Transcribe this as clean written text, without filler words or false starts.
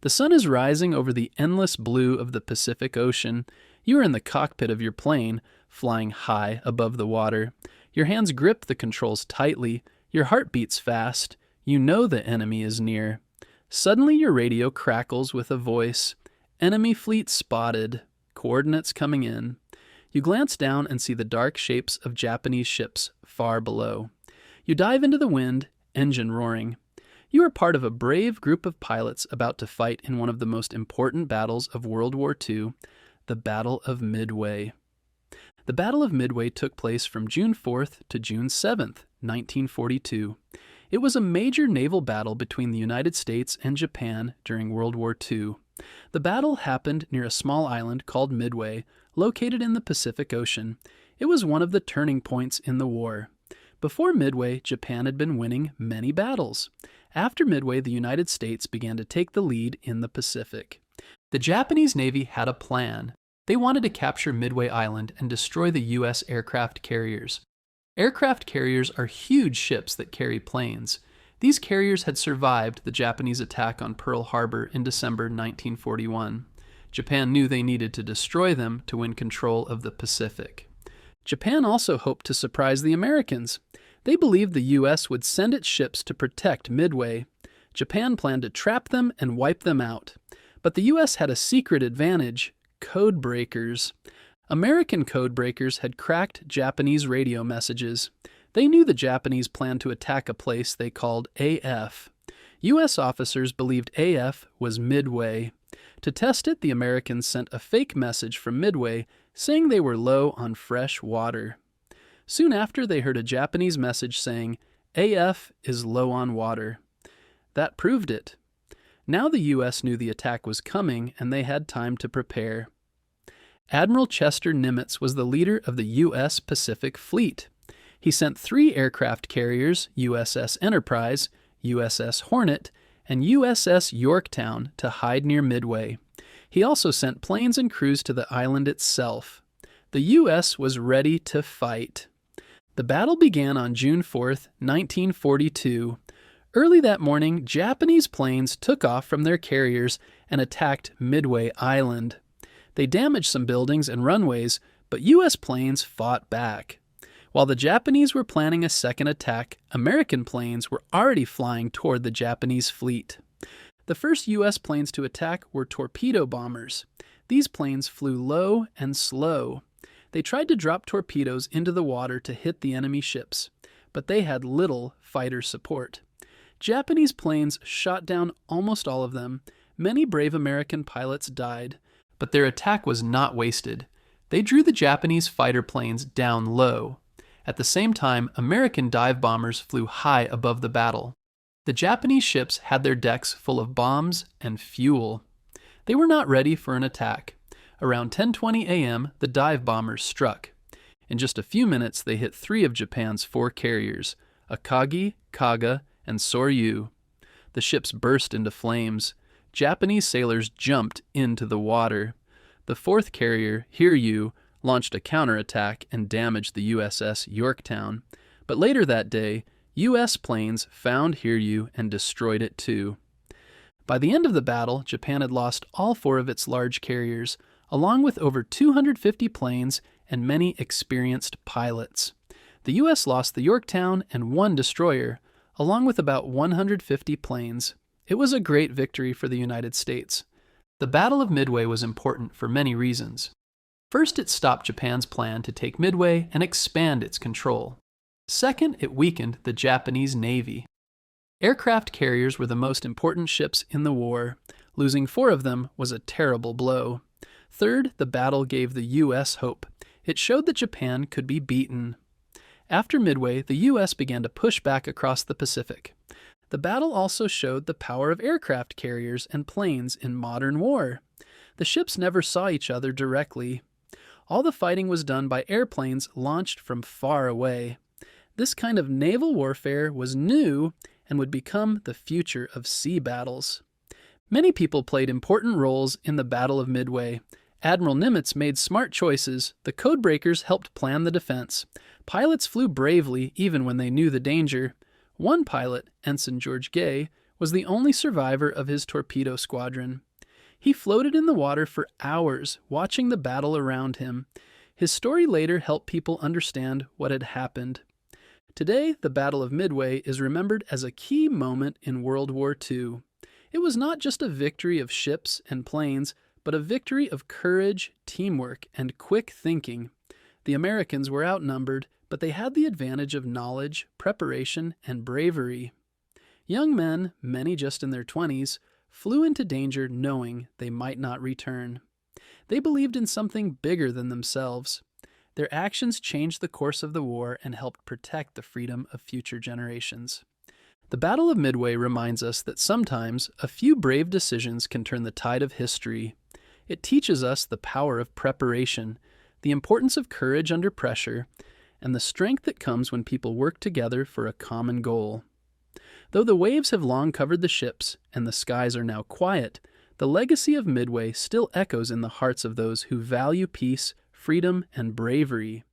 The sun is rising over the endless blue of the Pacific Ocean. You are in the cockpit of your plane, flying high above the water. Your hands grip the controls tightly. Your heart beats fast. You know the enemy is near. Suddenly your radio crackles with a voice. Enemy fleet spotted. Coordinates coming in. You glance down and see the dark shapes of Japanese ships far below. You dive into the wind, engine roaring. You are part of a brave group of pilots about to fight in one of the most important battles of World War II, the Battle of Midway. The Battle of Midway took place from June 4th to June 7th, 1942. It was a major naval battle between the United States and Japan during World War II. The battle happened near a small island called Midway, located in the Pacific Ocean. It was one of the turning points in the war. Before Midway, Japan had been winning many battles. After Midway, the United States began to take the lead in the Pacific. The Japanese Navy had a plan. They wanted to capture Midway Island and destroy the U.S. aircraft carriers. Aircraft carriers are huge ships that carry planes. These carriers had survived the Japanese attack on Pearl Harbor in December 1941. Japan knew they needed to destroy them to win control of the Pacific. Japan also hoped to surprise the Americans. They believed the U.S. would send its ships to protect Midway. Japan planned to trap them and wipe them out. But the U.S. had a secret advantage: code breakers. American code breakers had cracked Japanese radio messages. They knew the Japanese planned to attack a place they called AF. U.S. officers believed AF was Midway. To test it, the Americans sent a fake message from Midway saying they were low on fresh water. Soon after, they heard a Japanese message saying, AF is low on water. That proved it. Now the U.S. knew the attack was coming, and they had time to prepare. Admiral Chester Nimitz was the leader of the U.S. Pacific Fleet. He sent 3 aircraft carriers, USS Enterprise, USS Hornet, and USS Yorktown, to hide near Midway. He also sent planes and crews to the island itself. The U.S. was ready to fight. The battle began on June 4th, 1942. Early that morning, Japanese planes took off from their carriers and attacked Midway Island. They damaged some buildings and runways, but U.S. planes fought back. While the Japanese were planning a second attack, American planes were already flying toward the Japanese fleet. The first U.S. planes to attack were torpedo bombers. These planes flew low and slow. They tried to drop torpedoes into the water to hit the enemy ships, but they had little fighter support. Japanese planes shot down almost all of them. Many brave American pilots died, but their attack was not wasted. They drew the Japanese fighter planes down low. At the same time, American dive bombers flew high above the battle. The Japanese ships had their decks full of bombs and fuel. They were not ready for an attack. Around 10:20 a.m., the dive bombers struck. In just a few minutes, they hit 3 of Japan's 4 carriers, Akagi, Kaga, and Soryu. The ships burst into flames. Japanese sailors jumped into the water. The 4th carrier, Hiryu, launched a counterattack and damaged the USS Yorktown. But later that day, U.S. planes found Hiryu and destroyed it too. By the end of the battle, Japan had lost all 4 of its large carriers, along with over 250 planes and many experienced pilots. The U.S. lost the Yorktown and 1 destroyer, along with about 150 planes. It was a great victory for the United States. The Battle of Midway was important for many reasons. First, it stopped Japan's plan to take Midway and expand its control. Second, it weakened the Japanese Navy. Aircraft carriers were the most important ships in the war. Losing 4 of them was a terrible blow. Third, the battle gave the U.S. hope. It showed that Japan could be beaten. After Midway, the U.S. began to push back across the Pacific. The battle also showed the power of aircraft carriers and planes in modern war. The ships never saw each other directly. All the fighting was done by airplanes launched from far away. This kind of naval warfare was new and would become the future of sea battles. Many people played important roles in the Battle of Midway. Admiral Nimitz made smart choices. The codebreakers helped plan the defense. Pilots flew bravely even when they knew the danger. One pilot, Ensign George Gay, was the only survivor of his torpedo squadron. He floated in the water for hours, watching the battle around him. His story later helped people understand what had happened. Today, the Battle of Midway is remembered as a key moment in World War II. It was not just a victory of ships and planes, but a victory of courage, teamwork, and quick thinking. The Americans were outnumbered, but they had the advantage of knowledge, preparation, and bravery. Young men, many just in their 20s, flew into danger knowing they might not return. They believed in something bigger than themselves. Their actions changed the course of the war and helped protect the freedom of future generations. The Battle of Midway reminds us that sometimes a few brave decisions can turn the tide of history. It teaches us the power of preparation, the importance of courage under pressure, and the strength that comes when people work together for a common goal. Though the waves have long covered the ships and the skies are now quiet, the legacy of Midway still echoes in the hearts of those who value peace, freedom, and bravery.